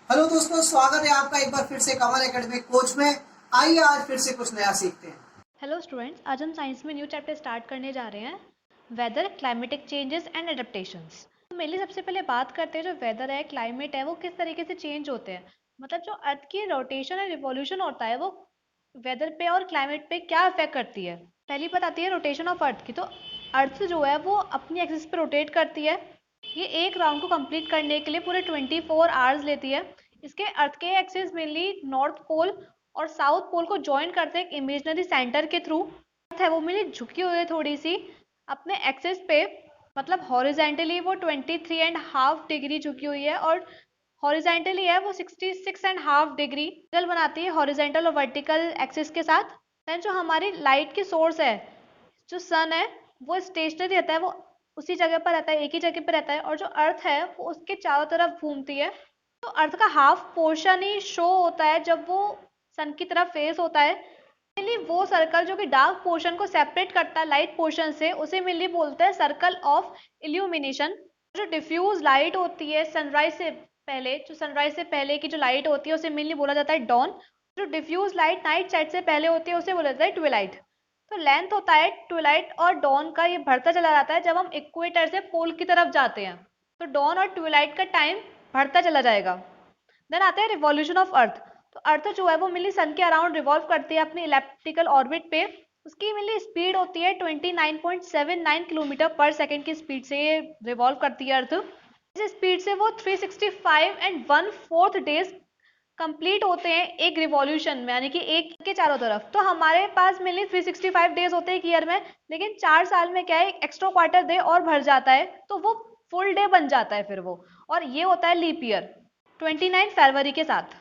Hello दोस्तों, स्वागत है आपका एक बार फिर से कमल एकेडमी कोच में। आइए आज फिर से कुछ नया सीखते हैं। हेलो स्टूडेंट्स, आज हम साइंस में न्यू चैप्टर स्टार्ट करने जा रहे हैं, weather, climatic changes and adaptations. तो मेनली सबसे पहले बात करते हैं जो वेदर है, क्लाइमेट है, वो किस तरीके से चेंज होते हैं। मतलब जो अर्थ की रोटेशन एंड रिवॉल्यूशन होता है वो वेदर पे और क्लाइमेट पे क्या इफेक्ट करती है। पहली बात आती है रोटेशन ऑफ अर्थ की। तो अर्थ जो है वो अपनी एक्सिस पे रोटेट करती है। ये एक राउंड को कंप्लीट करने के लिए पूरे 24 आवर्स लेती है। इसके अर्थ के एक्सिस मेनली नॉर्थ पोल और साउथ पोल को ज्वाइन करते हैं एक इमेजिनरी सेंटर के थ्रू। अर्थ है वो मेरी झुकी हुई है थोड़ी सी अपने एक्सिस पे। मतलब हॉरिजेंटली वो 23.5 डिग्री झुकी हुई है और हॉरिजेंटली है वो 66.5 डिग्री एंगल बनाती है हॉरिजेंटल और वर्टिकल एक्सिस के साथ। देन जो हमारी लाइट की सोर्स है, जो सन है, वो स्टेशनरी रहता है, वो उसी जगह पर रहता है, एक ही जगह पर रहता है। और जो अर्थ है वो उसके चारों तरफ घूमती है। तो अर्थ का हाफ पोर्शन ही शो होता है जब वो सन की तरफ फेस होता है। मेनली वो सर्कल जो कि डार्क पोर्शन को सेपरेट करता है लाइट पोर्शन से, उसे मेनली बोलते हैं सर्कल ऑफ इल्यूमिनेशन। जो डिफ्यूज लाइट होती है सनराइज से पहले, जो सनराइज से पहले की जो लाइट होती है उसे मेनली बोला जाता है डॉन। जो डिफ्यूज लाइट नाइट सेट से पहले होती है उसे बोला जाता है ट्विलाइट। तो लेंथ होता है ट्विलाइट और डॉन का, ये बढ़ता चला जाता है जब हम इक्वेटर से पोल की तरफ जाते हैं। तो डॉन और ट्विलाइट का टाइम बढ़ता चला जाएगा। देन आते हैं रिवॉल्यूशन ऑफ अर्थ। तो अर्थ जो है वो मिली सन के अराउंड रिवॉल्व करती है अपनी इलेप्टिकल ऑर्बिट पे। उसकी मिली स्पीड होती है 29.79 किलोमीटर पर सेकेंड की स्पीड से ये रिवॉल्व करती है अर्थ। इस स्पीड से वो 365 एंड 1/4 डेज कंप्लीट होते हैं एक रिवॉल्यूशन में, यानी कि एक के चारों तरफ। तो हमारे पास मिली 365 डेज होते हैं एक ईयर में, लेकिन 4 साल में क्या है, एक एक्स्ट्रा क्वार्टर डे और भर जाता है तो वो फुल डे बन जाता है फिर वो। और ये होता है लीप ईयर 29 फरवरी के साथ।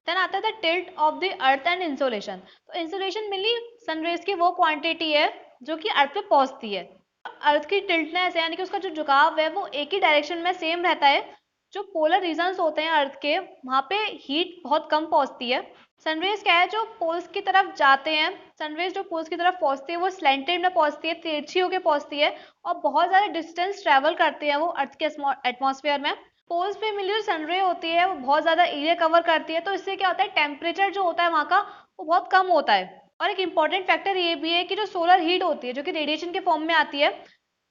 देन आता है the tilt of the earth and insolation. तो इंसोलेशन मिली सनरेज की वो क्वांटिटी है जो कि अर्थ पे पहुंचती है। अर्थ की टिल्टनेस है, यानी कि उसका जो झुकाव है वो एक ही डायरेक्शन में सेम रहता है। जो पोलर रीजन्स होते हैं अर्थ के, वहाँ पे हीट बहुत कम पहुंचती है। सनरेज क्या है, जो पोल्स की तरफ जाते हैं, सनरेज जो पोल्स की तरफ पहुंचती है वो स्लैंटेड में पहुंचती है, तिरछी होकर पहुंचती है और बहुत ज़्यादा डिस्टेंस ट्रेवल करते हैं वो अर्थ के एटमॉस्फेयर में। पोल्स पे मिली जो सनरे होती है वो बहुत ज़्यादा एरिया कवर करती है, तो इससे क्या होता है, टेम्परेचर जो होता है वहाँ का वो बहुत कम होता है। और एक इम्पॉर्टेंट फैक्टर ये भी है कि जो सोलर हीट होती है जो कि रेडिएशन के फॉर्म में आती है,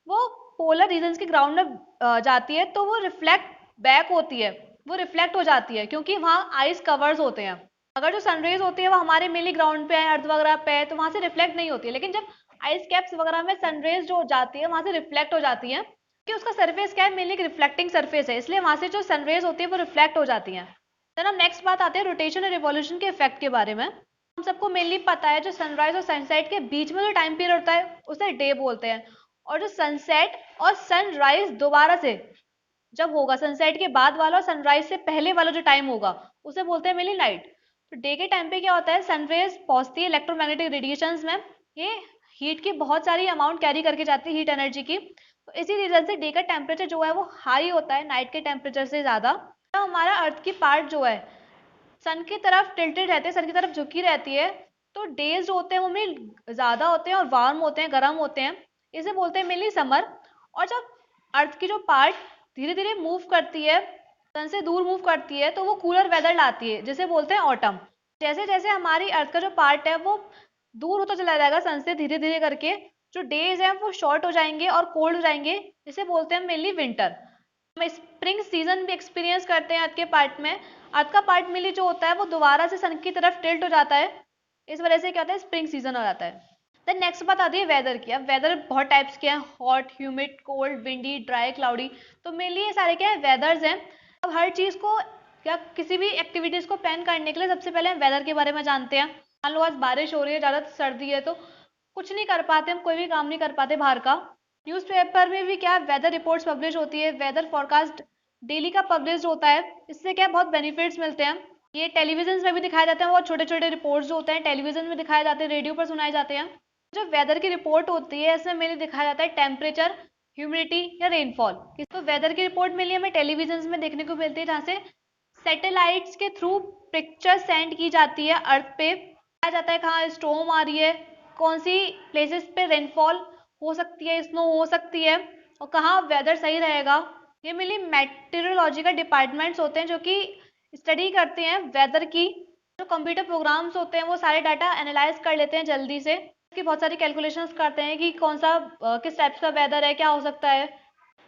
वो पोलर रीजन्स के ग्राउंड में जाती है तो वो रिफ्लेक्ट बैक होती है, वो रिफ्लेक्ट हो जाती है क्योंकि वहाँ आइस कवर्स होते हैं। अगर जो सनरेज होती है वो हमारे मेनली ग्राउंड पे है, अर्थ वगैरह पे है, तो वहाँ से रिफ्लेक्ट नहीं होती है। लेकिन जब आइस कैप्स वगैरह में सनरेज जो जाती है वहाँ से रिफ्लेक्ट हो जाती है कि उसका सरफेस क्या है, मेनली एक रिफ्लेक्टिंग सरफेस है, इसलिए वहाँ से जो सनरेज होती है वो रिफ्लेक्ट हो जाती हैं। देन हम नेक्स्ट बात आते हैं रोटेशन और रिवॉल्यूशन के इफेक्ट के बारे में। हम सबको मेनली पता है जो सनराइज और सनसेट के बीच में जो टाइम पीरियड होता है उसे डे बोलते हैं। और जो सनसेट और सनराइज दोबारा से जब होगा, सनसेट के बाद वाला और सनराइज से पहले वाला जो टाइम होगा उसे बोलते हैं मेनली नाइट। तो डे के टाइम पे क्या होता है, सनरेज पहुंचती है इलेक्ट्रोमैग्नेटिक रेडिएशंस में, ये हीट की बहुत सारी अमाउंट कैरी करके जाती है, हीट एनर्जी की। तो इसी रीजन से डे का टेम्परेचर जो है वो हाई होता है नाइट के टेम्परेचर से ज़्यादा। तो हमारा अर्थ की पार्ट जो है सन की तरफ टिल्टेड रहती है, सन की तरफ झुकी रहती है। तो डेज जो होते हैं वो मेनली ज़्यादा होते हैं और वार्म होते हैं, गर्म होते हैं, इसे बोलते हैं मेनली समर। और जब अर्थ की जो पार्ट धीरे धीरे मूव करती है, सन से दूर मूव करती है, तो वो कूलर वेदर लाती है जिसे बोलते हैं ऑटम। जैसे जैसे हमारी अर्थ का जो पार्ट है वो दूर होता चला जाएगा सन से धीरे धीरे करके, जो डेज हैं वो शॉर्ट हो जाएंगे और कोल्ड हो जाएंगे, इसे बोलते हैं मेनली विंटर। हम स्प्रिंग सीजन भी एक्सपीरियंस करते हैं अर्थ के पार्ट में। अर्थ का पार्ट मिली जो होता है वो दोबारा से सन की तरफ टिल्ट हो जाता है, इस वजह से क्या होता है, स्प्रिंग सीजन हो जाता है। देन नेक्स्ट बात आती है वेदर की। अब वेदर बहुत टाइप्स के हैं, hot, humid, cold, windy, dry, cloudy. तो मेनली ये सारे क्या है, वेदर्स हैं। अब हर चीज़ को या किसी भी एक्टिविटीज़ को प्लान करने के लिए सबसे पहले हम वेदर के बारे में जानते हैं। मान लो आज बारिश हो रही है, ज़्यादा सर्दी है, तो कुछ नहीं कर पाते, हम कोई भी काम नहीं कर पाते बाहर का। न्यूज़पेपर में भी क्या वेदर रिपोर्ट्स पब्लिश होती है, वेदर फोरकास्ट डेली का पब्लिश होता है, इससे क्या बहुत बेनिफिट्स मिलते हैं। ये टेलीविजन में भी दिखाए जाते हैं, बहुत छोटे छोटे रिपोर्ट्स जो होते हैं टेलीविजन में दिखाए जाते हैं, रेडियो पर सुनाए जाते हैं। जो वेदर की रिपोर्ट होती है इसमें मेनली दिखाया जाता है टेम्परेचर, ह्यूमिडिटी या रेनफॉल। तो वेदर की रिपोर्ट मेनली हमें टेलीविजन में देखने को मिलती है, जहाँ से सैटेलाइट्स के थ्रू पिक्चर सेंड की जाती है अर्थ पे, बताया जाता है कहाँ स्टॉर्म आ रही है, कौन सी प्लेसेस पे रेनफॉल हो सकती है, स्नो हो सकती है, और कहाँ वेदर सही रहेगा। ये मेनली मेटेरोलॉजी का डिपार्टमेंट्स होते हैं जो कि स्टडी करते हैं वेदर की। जो कंप्यूटर प्रोग्राम्स होते हैं वो सारे डाटा एनालाइज कर लेते हैं जल्दी से, कि बहुत सारी कैलकुलेशंस करते हैं कि कौन सा किस टाइप का वेदर है, क्या हो सकता है।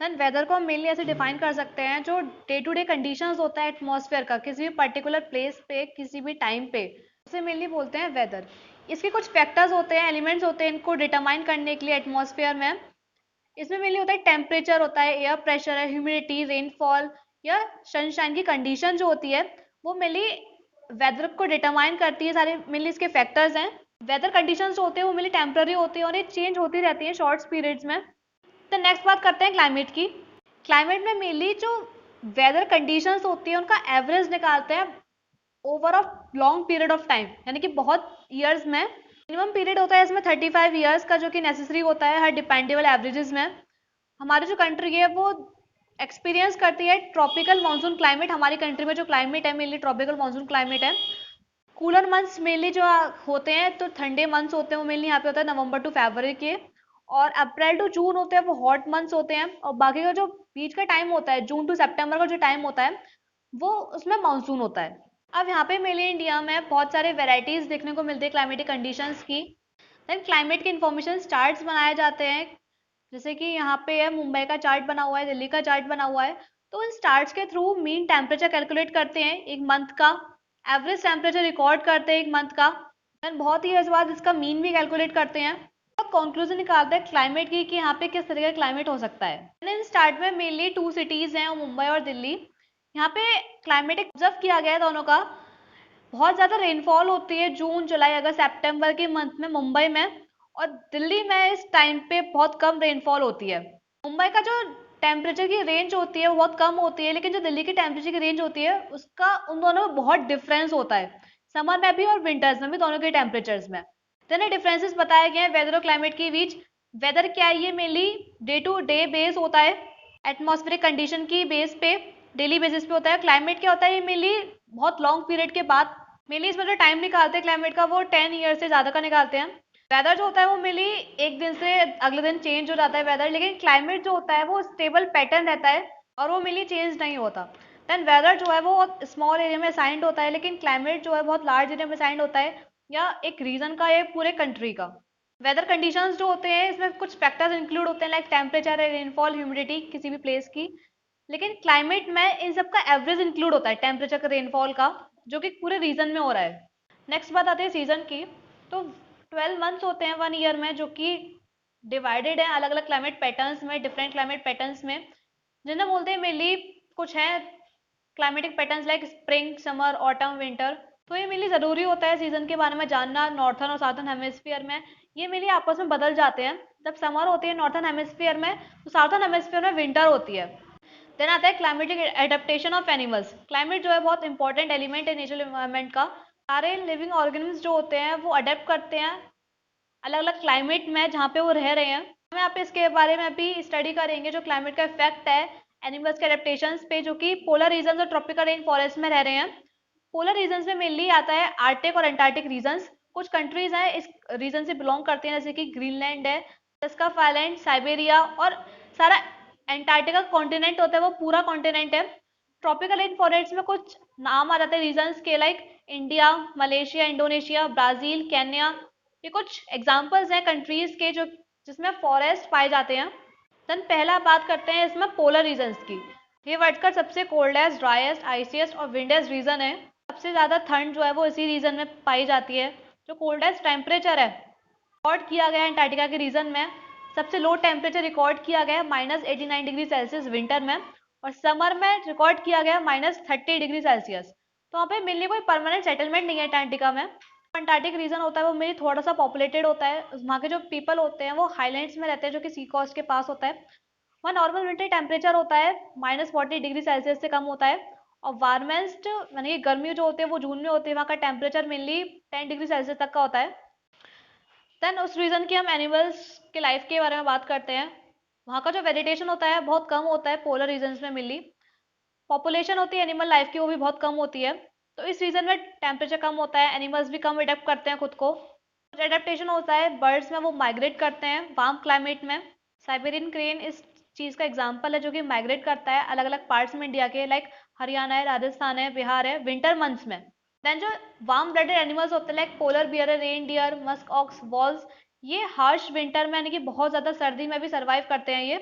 देन वेदर को हम मेनली ऐसे डिफाइन कर सकते हैं, जो डे टू डे कंडीशंस होता है एटमॉस्फेयर का किसी भी पर्टिकुलर प्लेस पे किसी भी टाइम पे, उसे मेनली बोलते हैं वेदर। इसके कुछ फैक्टर्स होते हैं, एलिमेंट्स होते हैं इनको डिटरमाइन करने के लिए एटमॉस्फेयर में। इसमें मेनली होता है टेम्परेचर होता है, एयर प्रेशर है, ह्यूमिडिटी, रेनफॉल या सनशाइन की कंडीशन जो होती है वो मेनली वेदर को डिटरमाइन करती है। सारे मेनली इसके फैक्टर्स हैं। वेदर कंडीशंस जो होते हैं वो मेनली टेम्पररी होती है और ये चेंज होती रहती है शॉर्ट पीरियड्स में। तो नेक्स्ट बात करते हैं क्लाइमेट की। क्लाइमेट में मेनली जो वेदर कंडीशंस होती है उनका एवरेज निकालते हैं over a long period of time, यानी कि बहुत ईयर्स में। मिनिमम पीरियड होता है इसमें 35 ईयर्स का, जो कि नेसेसरी होता है हर डिपेंडेबल एवरेजेस में। हमारी जो कंट्री है वो एक्सपीरियंस करती है ट्रॉपिकल मानसून क्लाइमेट। हमारी कंट्री में जो क्लाइमेट है मेनली ट्रॉपिकल मानसून क्लाइमेट है। कूलर मंथ्स मेनली जो होते हैं तो ठंडे मंथ्स होते हैं वो मेनली यहाँ पे होता है नवंबर टू फरवरी के, और अप्रैल टू जून होते हैं वो हॉट मंथ्स होते हैं, और बाकी का जो बीच का टाइम होता है जून टू सितंबर का जो टाइम होता है वो उसमें मानसून होता है। अब यहाँ पे मेनली इंडिया में बहुत सारे वेराइटीज देखने को मिलती है क्लाइमेटिक कंडीशंस की। देन क्लाइमेट के इंफॉर्मेशन चार्ट्स बनाए जाते हैं, जैसे कि यहाँ पे है मुंबई का चार्ट बना हुआ है, दिल्ली का चार्ट बना हुआ है। तो इन चार्ट्स के थ्रू मीन टेम्परेचर कैलकुलेट करते हैं एक मंथ का, एवरेज टेम्परेचर रिकॉर्ड करते हैं एक मंथ का, देन बहुत ही बाद इसका मीन भी कैलकुलेट करते हैं और कंक्लूजन निकालते हैं क्लाइमेट की कि यहाँ पे किस तरह का क्लाइमेट हो सकता है। इन चार्ट में मेनली 2 सिटीज हैं, मुंबई और दिल्ली। यहाँ पे क्लाइमेटिक ऑब्जर्व किया गया है दोनों का। बहुत ज़्यादा रेनफॉल होती है जून जुलाई अगस्त सितंबर के मंथ में मुंबई में, और दिल्ली में इस टाइम पे बहुत कम रेनफॉल होती है। मुंबई का जो टेम्परेचर की रेंज होती है वो बहुत कम होती है, लेकिन जो दिल्ली की टेम्परेचर की रेंज होती है उसका उन दोनों में बहुत डिफरेंस होता है, समर में भी और विंटर्स में भी, दोनों के टेम्परेचर्स में। देन डिफरेंसेस बताए गए हैं वेदर और क्लाइमेट के बीच। वेदर क्या है, ये mainly day to day base होता है, एटमॉस्फेरिक कंडीशन की बेस पे डेली बेसिस पे होता है। क्लाइमेट क्या होता है, ये मेनली बहुत लॉन्ग पीरियड के बाद मेनली इसमें जो टाइम निकालते हैं क्लाइमेट का वो 10 ईयर से ज़्यादा का निकालते हैं। वेदर जो होता है वो मेनली एक दिन से अगले दिन चेंज हो जाता है वेदर, लेकिन क्लाइमेट जो होता है वो स्टेबल पैटर्न रहता है और वो मेनली चेंज नहीं होता। देन वेदर जो है वो स्मॉल एरिया में असाइंड होता है, लेकिन क्लाइमेट जो है बहुत लार्ज एरिया में असाइंड होता है, या एक रीजन का या पूरे कंट्री का। वेदर कंडीशंस जो होते हैं इसमें कुछ फैक्टर्स इंक्लूड होते हैं, लाइक टेम्परेचर, रेनफॉल, ह्यूमिडिटी किसी भी प्लेस की। लेकिन क्लाइमेट में इन सब का एवरेज इंक्लूड होता है, टेम्परेचर का, रेनफॉल का, जो कि पूरे रीजन में हो रहा है। नेक्स्ट बात आती है सीजन की। तो 12 मंथ्स होते हैं 1 ईयर में, जो कि डिवाइडेड है अलग अलग क्लाइमेट पैटर्न्स में, डिफरेंट क्लाइमेट पैटर्न्स में, जिन्हें बोलते हैं मेनली कुछ हैं climatic patterns like spring, summer, autumn, winter. तो ये मेनली ज़रूरी होता है सीजन के बारे में जानना नॉर्थन और साउथर्न हेमिस्फीयर में। ये मेनली आपस में बदल जाते हैं। जब समर होती है नॉर्थन हेमिस्फीयर में तो साउथर्न हेमिस्फीयर में विंटर होती है। देन आता है climatic adaptation of animals. Climate जो है बहुत इंपॉर्टेंट एलिमेंट है नेचुरल एनवायरनमेंट का। सारे लिविंग ऑर्गेनिम्स जो होते हैं वो अडेप्ट करते हैं अलग अलग क्लाइमेट में जहाँ पे वो रह रहे हैं। हम यहाँ पे इसके बारे में भी स्टडी करेंगे जो क्लाइमेट का इफेक्ट है एनिमल्स के एडेप्टेशन पे, जो कि पोलर रीजन और ट्रॉपिकल रेन फॉरेस्ट में रह रहे हैं। पोलर रीजन में मेनली आता है आर्टिक और एंटार्क्टिक रीजन। कुछ कंट्रीज हैं इस रीजन से बिलोंग करते हैं, जैसे कि ग्रीनलैंड है, अलास्का, आइलैंड, साइबेरिया, और सारा एंटार्क्टिका कॉन्टिनेंट होता है वो पूरा कॉन्टिनेंट है। ट्रॉपिकल रेन फॉरेस्ट में कुछ नाम आ जाते हैं रीजन्स के, like India, Malaysia, Indonesia, Brazil, Kenya. ये कुछ एग्जाम्पल्स हैं कंट्रीज के जो जिसमें फॉरेस्ट पाए जाते हैं। देन पहला बात करते हैं इसमें पोलर रीजन्स की। ये वर्ल्ड का सबसे कोल्डेस्ट, ड्राइएस्ट, आइसीएस्ट और विंडेस्ट रीजन है। सबसे ज़्यादा ठंड जो है वो इसी रीजन में पाई जाती है। जो कोल्डेस्ट टेम्परेचर है रिकॉर्ड किया गया है अंटार्कटिका के रीजन में। सबसे लो टेम्परेचर रिकॉर्ड किया गया है -89 डिग्री सेल्सियस विंटर में, और समर में रिकॉर्ड किया गया -30 डिग्री सेल्सियस। तो वहाँ पे मेनली कोई परमानेंट सेटलमेंट नहीं है अंटार्कटिका में। अंटार्कटिक रीजन होता है वो मेनली थोड़ा सा पॉपुलेटेड होता है। वहाँ के जो पीपल होते हैं वो हाईलैंड्स में रहते हैं, जो कि सी कोस्ट के पास होता है। वहाँ नॉर्मल विंटर टेम्परेचर होता है -40 डिग्री सेल्सियस से कम होता है, और वार्मेस्ट यानी कि गर्मी जो होती है वो जून में होती है। वहाँ का टेम्परेचर मेनली 10 डिग्री सेल्सियस तक का होता है। देन उस रीजन की हम एनिमल्स के लाइफ के बारे में बात करते हैं। वहाँ का जो वेजिटेशन होता है बहुत कम होता है पोलर रीजन्स में। मिली पॉपुलेशन होती है एनिमल लाइफ की वो भी बहुत कम होती है। तो इस रीजन में टेम्परेचर कम होता है, एनिमल्स भी कम अडेप्ट करते हैं खुद को। एडेप्टेशन होता है बर्ड्स में, वो माइग्रेट करते हैं वार्म क्लाइमेट में। साइबेरियन क्रेन इस चीज़ का एग्जाम्पल है जो कि माइग्रेट करता है अलग अलग पार्ट्स में इंडिया के, लाइक हरियाणा है, राजस्थान है, बिहार है, विंटर मंथ्स में। देन जो वार्म ब्लडेड एनिमल्स होते हैं लाइक पोलर बियर है, reindeer, musk ox, walrus, ये हार्श विंटर में यानी कि बहुत ज़्यादा सर्दी में भी सर्वाइव करते हैं।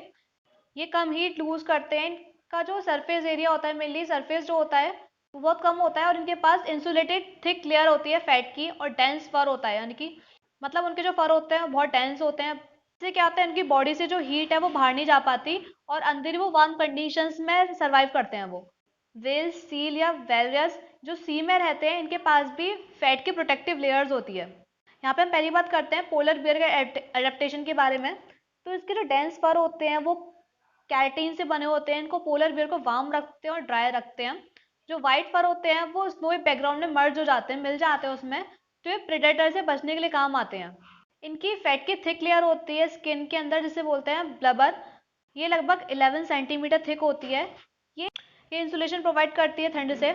ये कम हीट लूज करते हैं। इनका जो सरफेस एरिया होता है, मेनली सरफेस जो होता है वो बहुत कम होता है, और इनके पास इंसुलेटेड थिक लेयर होती है फैट की, और डेंस फर होता है, यानी कि मतलब उनके जो फर होते हैं वो बहुत डेंस होते हैं। इससे क्या होता है, इनकी बॉडी से जो हीट है वो बाहर नहीं जा पाती, और अंदर ही वो वार्म कंडीशंस में सर्वाइव करते हैं वो। वेल्स, सील या वेलरियस जो सी में रहते हैं, इनके पास भी फैट की प्रोटेक्टिव लेयर्स होती है। यहाँ पे हम पहली बात करते हैं पोलर बियर के एडेप्टेशन के बारे में। तो इसके जो डेंस फर होते हैं वो कैराटीन से बने होते हैं, इनको पोलर बियर को वार्म रखते हैं और ड्राई रखते हैं। जो व्हाइट फर होते हैं वो स्नोई बैकग्राउंड में मर्ज हो जाते हैं, मिल जाते हैं उसमें, तो ये प्रेडेटर से बचने के लिए काम आते हैं। इनकी फैट की थिक लेयर होती है स्किन के अंदर, जिसे बोलते हैं ब्लबर। ये लगभग 11 सेंटीमीटर थिक होती है। ये इंसुलेशन प्रोवाइड करती है ठंड से।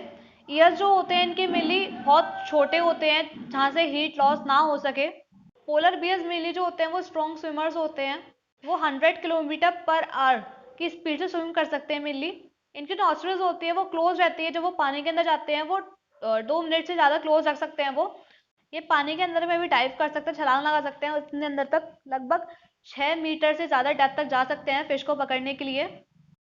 ईयर्स जो होते हैं इनके मेनली बहुत छोटे होते हैं, जहाँ से हीट लॉस ना हो सके। पोलर बियर्स मेनली जो होते हैं वो स्ट्रॉन्ग स्विमर्स होते हैं। वो 100 किलोमीटर पर आवर की स्पीड से स्विम कर सकते हैं मेनली। इनकी नॉस्ट्रिल्स होती है वो क्लोज रहती है, जब वो पानी के अंदर जाते हैं वो 2 मिनट से ज़्यादा क्लोज रख सकते हैं वो। ये पानी के अंदर में भी डाइव कर सकते हैं, छलांग लगा सकते हैं, उतने अंदर तक लगभग 6 मीटर से ज़्यादा डेप्थ तक जा सकते हैं फिश को पकड़ने के लिए।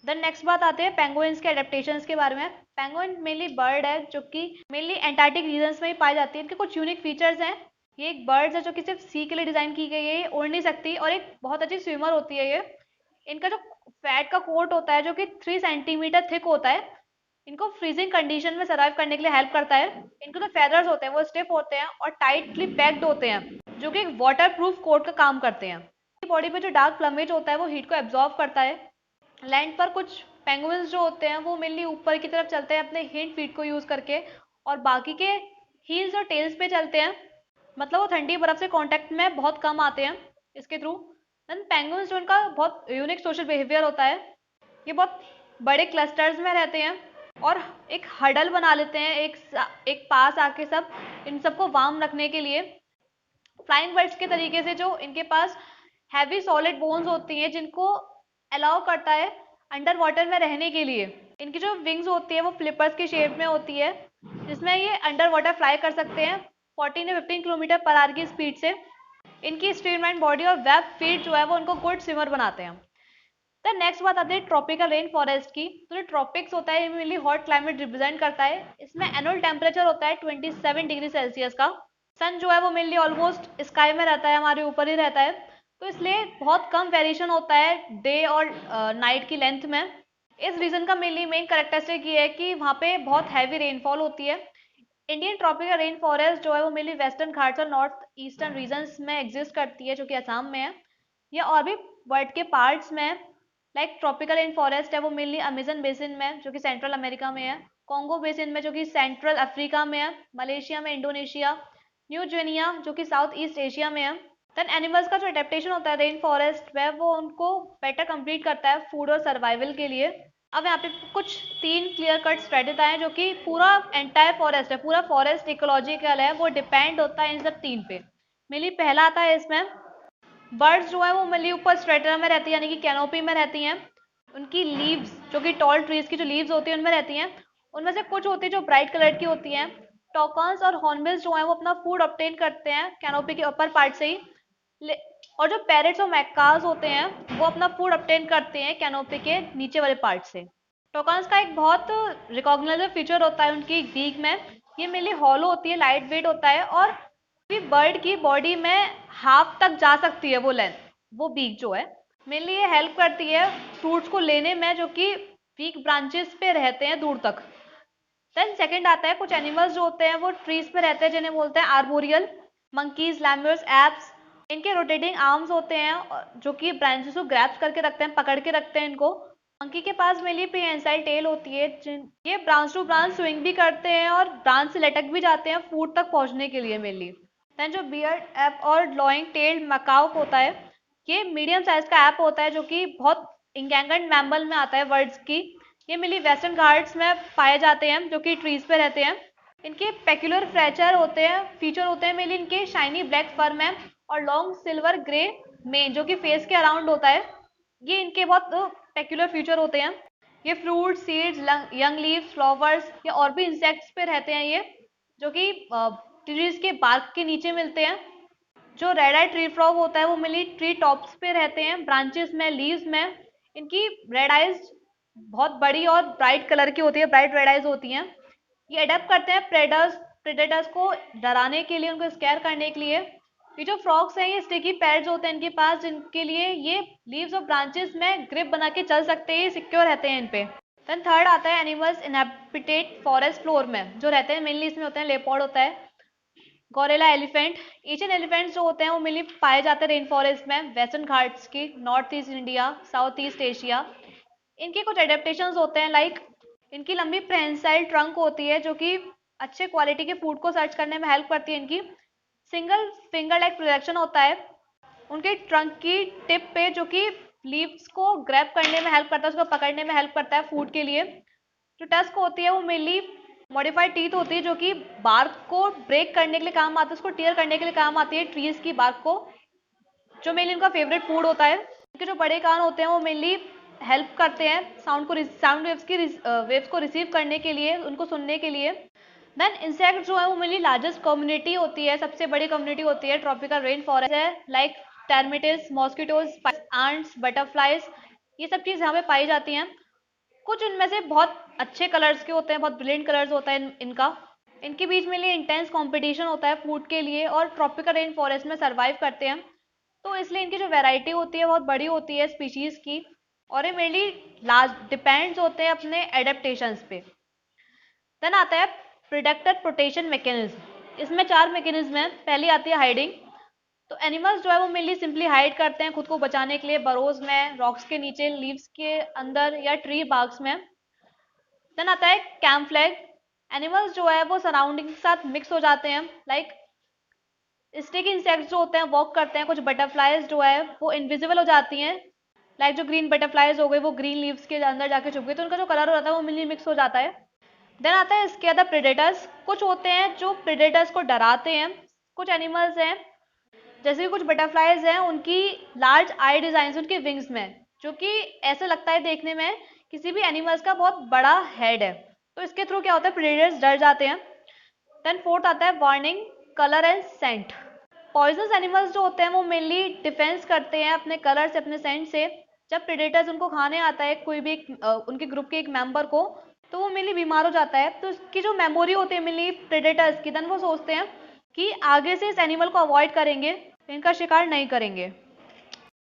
देन नेक्स्ट बात आते हैं पेंगुइन्स के एडेप्टेशंस के बारे में। पेंगुइन मेनली बर्ड है जो कि मेनली एंटार्क्टिक रीजन्स में ही पाई जाती है। इनके कुछ यूनिक फीचर्स हैं। ये एक बर्ड है जो कि सिर्फ सी के लिए डिजाइन की गई है, ये उड़ नहीं सकती, और एक बहुत अच्छी स्विमर होती है ये। इनका जो फैट का कोट होता है जो कि 3 सेंटीमीटर थिक होता है, इनको फ्रीजिंग कंडीशन में सर्वाइव करने के लिए हेल्प करता है। इनको जो फेदर्स होते हैं वो स्टिफ होते हैं और टाइटली पैक्ड होते हैं, जो कि एक वाटर प्रूफ कोट का काम करते हैं। बॉडी पे जो डार्क प्लमेज होता है वो हीट को एब्जॉर्ब करता है। लैंड पर कुछ पेंगुइन्स जो होते हैं वो मेनली ऊपर की तरफ चलते हैं अपने हिंड फीट को यूज करके, और बाकी के हील्स और टेल्स पे चलते हैं, मतलब वो ठंडी बर्फ से कांटेक्ट में बहुत कम आते हैं इसके थ्रू। देन पेंगुइन्स जो उनका बहुत यूनिक सोशल बिहेवियर होता है, ये बहुत बड़े क्लस्टर्स में रहते हैं और एक हडल बना लेते हैं एक पास आके सब इन सबको वार्म रखने के लिए। फ्लाइंग बर्ड्स के तरीके से जो इनके पास हैवी सॉलिड बोन्स होती हैं जिनको अलाउ करता है अंडर वाटर में रहने के लिए। इनकी जो विंग्स होती है वो फ्लिपर्स की शेप में होती है, जिसमें ये अंडर वाटर फ्लाई कर सकते हैं 14 या 15 किलोमीटर पर आवर की स्पीड से। इनकी स्ट्रीमलाइन बॉडी और वेब फीट जो है वो उनको गुड स्विमर बनाते हैं। तो नेक्स्ट बात आती है ट्रॉपिकल रेन फॉरेस्ट की। तो जो ट्रॉपिक्स होता है ये मेनली हॉट क्लाइमेट रिप्रेजेंट करता है। इसमें एनुअल टेम्परेचर होता है 27 डिग्री सेल्सियस का। सन जो है वो मेनली ऑलमोस्ट स्काई में रहता है, हमारे ऊपर ही रहता है, तो इसलिए बहुत कम वेरिएशन होता है डे और नाइट की लेंथ में। इस रीजन का मेनली मेन कैरेक्टरिस्टिक ये है कि वहाँ पे बहुत हैवी रेनफॉल होती है। इंडियन ट्रॉपिकल रेन फॉरेस्ट जो है वो मेनली वेस्टर्न घाट्स और नॉर्थ ईस्टर्न रीजन्स में एग्जिस्ट करती है, जो कि असम में है। या और भी वर्ल्ड के पार्ट्स में, लाइक ट्रॉपिकल रेन फॉरेस्ट है वो मेनली अमेजन बेसिन में जो कि सेंट्रल अमेरिका में है, कॉन्गो बेसिन में जो कि सेंट्रल अफ्रीका में है, मलेशिया में, इंडोनेशिया, न्यू गिनिया जो कि साउथ ईस्ट एशिया में है। देन एनिमल्स का जो अडेप्टेशन होता है रेन फॉरेस्ट में, वो उनको बेटर कंप्लीट करता है फूड और सर्वाइवल के लिए। अब यहाँ पे कुछ 3 क्लियर कट स्ट्रेटेजी हैं जो कि पूरा एंटायर फॉरेस्ट है, पूरा फॉरेस्ट इकोलॉजिकल है, वो डिपेंड होता है इन सब 3 पे। मेनली पहला आता है इसमें बर्ड्स जो है वो मेनली ऊपर स्ट्रेटा में रहती है, यानी कि कैनोपी में रहती हैं। उनकी लीव्स जो कि टॉल ट्रीज की जो लीव्स होती हैं उनमें रहती हैं। उनमें से कुछ होती है जो ब्राइट कलर की होती हैं। टॉकन्स और हॉर्नबिल्स जो है वो अपना फूड ऑब्टेन करते हैं कैनोपी के अपर पार्ट से ही, और जो पैरेट्स और मैकाज होते हैं वो अपना फूड ऑब्टेन करते हैं कैनोपी के नीचे वाले पार्ट से। टोकन्स का एक बहुत रिकॉग्नाइजेबल फीचर होता है उनकी बीक में। ये मेनली हॉलो होती है, लाइट वेट होता है, और बर्ड की बॉडी में हाफ तक जा सकती है वो लेंथ, वो बीक जो है। मेनली ये हेल्प करती है फ्रूट्स को लेने में जो कि वीक ब्रांचेस पे रहते हैं दूर तक। देन सेकंड आता है कुछ एनिमल्स जो होते हैं वो ट्रीज पे रहते हैं, जिन्हें बोलते हैं आर्बोरियल, मंकीज, लैम्बर्स, एप्स। इनके रोटेटिंग आर्म्स होते हैं जो कि ब्रांचेस को ग्रैप्स करके रखते हैं, पकड़ के रखते हैं इनको। मंकी के पास मेनली प्रीहेंसाइल टेल होती है, ये ब्रांच टू ब्रांच स्विंग भी करते हैं और ब्रांच से लटक भी जाते हैं फूड तक पहुंचने के लिए मेनली। देन जो बियर्ड ऐप और लॉइंग टेल्ड मकाउक होता है, ये मीडियम साइज का ऐप होता है जो कि बहुत इंगैंगेंट मैमल में आता है वर्ड्स की। ये मेनली वेस्टर्न घाट्स में पाए जाते हैं जो कि ट्रीज पे रहते हैं। इनके पेक्युलर फीचर होते हैं मेनली इनके शाइनी ब्लैक फर में और लॉन्ग सिल्वर ग्रे मेन जो कि फेस के अराउंड होता है। ये इनके बहुत पेक्यूलर फीचर होते हैं। ये fruit, seeds, young leaves, flowers या और भी इंसेक्ट्स पे रहते हैं ये, जो कि ट्रीज के बार्क के नीचे मिलते हैं। जो रेड आई ट्री फ्रॉग होता है वो मेनली ट्री टॉप्स पे रहते हैं, ब्रांचेस में, लीव्स में। इनकी रेड आइज बहुत बड़ी और ब्राइट कलर की होती है, ब्राइट रेड आइज होती हैं। ये अडेप्ट करते हैं प्रेडेटर्स को डराने के लिए, उनको स्कैर करने के लिए। ये जो फ्रॉग्स हैं ये स्टिकी पैड्स होते हैं इनके पास, जिनके लिए ये लीव्स और ब्रांचेस में ग्रिप बना के चल सकते हैं, सिक्योर रहते हैं इन पे। देन थर्ड आता है एनिमल्स इनहैबिटेट फॉरेस्ट फ्लोर में, जो रहते हैं मेनली इसमें होते हैं लेपर्ड होता है, गोरिल्ला, एलिफेंट। एशियन एलिफेंट्स जो होते हैं वो मेनली पाए जाते हैं रेन फॉरेस्ट में, वेस्टर्न घाट्स की, north east India, south east Asia. इनके कुछ एडेप्टेशंस होते हैं, लाइक इनकी लंबी प्रेहेंसाइल ट्रंक होती है जो कि अच्छे क्वालिटी के फूड को सर्च करने में हेल्प करती है। इनकी सिंगल फिंगर लाइक प्रोजेक्शन होता है उनके ट्रंक की टिप पे, जो कि लीव्स को ग्रैब करने में हेल्प करता है, उसको पकड़ने में हेल्प करता है फूड के लिए। जो टस्क होती है वो मेनली मॉडिफाइड टीथ होती है, जो कि बार्क को ब्रेक करने के लिए काम आती है, उसको टीयर करने के लिए काम आती है ट्रीज की बार्क को, जो मेनली इनका फेवरेट फूड होता है। इनके जो बड़े कान होते हैं वो मेनली हेल्प करते हैं साउंड वेव्स को रिसीव करने के लिए, उनको सुनने के लिए। देन इंसेक्ट जो है वो मेनली लार्जेस्ट कम्युनिटी होती है, सबसे बड़ी कम्युनिटी होती है ट्रॉपिकल रेन फॉरेस्ट है, लाइक टर्मिटिस, मॉस्किटोज, आंट्स, बटरफ्लाइज, ये सब चीज़ यहाँ पे पाई जाती हैं। कुछ इनमें से बहुत अच्छे कलर्स के होते हैं, बहुत ब्रिलियंट कलर्स होता है इनका। इनके बीच में इंटेंस कंपटीशन होता है फूड के लिए, और ट्रॉपिकल रेन फॉरेस्ट में सर्वाइव करते हैं, तो इसलिए इनकी जो वैरायटी होती है बहुत बड़ी होती है स्पीशीज की, और ये मेनली लार्ज डिपेंड्स होते हैं अपने एडेप्टेशंस पे। देन आता है प्रिडेटर प्रोटेक्शन मैकेनिज्म। इसमें 4 मैकेनिज्म हैं। पहली आती है हाइडिंग। तो एनिमल्स जो है वो मेनली सिंपली हाइड करते हैं खुद को बचाने के लिए, बरोज में, रॉक्स के नीचे, लीव्स के अंदर या ट्री बार्क्स में। देन आता है कैमफ्लैग। एनिमल्स जो है वो सराउंडिंग के साथ मिक्स हो जाते हैं, लाइक स्टिक इंसेक्ट्स जो होते हैं वॉक करते हैं, कुछ बटरफ्लाइज जो है वो इनविजिबल हो जाती हैं, लाइक जो ग्रीन बटरफ्लाइज हो गई वो ग्रीन लीव्स के अंदर जाके छुप गई, तो उनका जो कलर हो जाता है वो मिली मिक्स हो जाता है। देन आता है इसके अदर प्रेडेटर्स। कुछ होते हैं जो प्रेडेटर्स को डराते हैं। कुछ एनिमल्स हैं, जैसे कि कुछ बटरफ्लाइज हैं, उनकी लार्ज आई डिजाइन उनके विंग्स में, जो कि ऐसा लगता है देखने में किसी भी एनिमल्स का बहुत बड़ा हेड है, तो इसके थ्रू क्या होता है प्रेडेटर्स डर जाते हैं। देन फोर्थ आता है warning, colour and scent. Poisonous animals जो होते हैं वो मेनली डिफेंस करते हैं अपने कलर से, अपने सेंट से। जब प्रेडेटर्स उनको खाने आता है, कोई भी उनके ग्रुप के एक मेंबर को, तो वो मेनली बीमार हो जाता है, तो इसकी जो मेमोरी होती है मेनली प्रेडेटर्स की, देन वो सोचते हैं कि आगे से इस एनिमल को अवॉइड करेंगे, इनका शिकार नहीं करेंगे।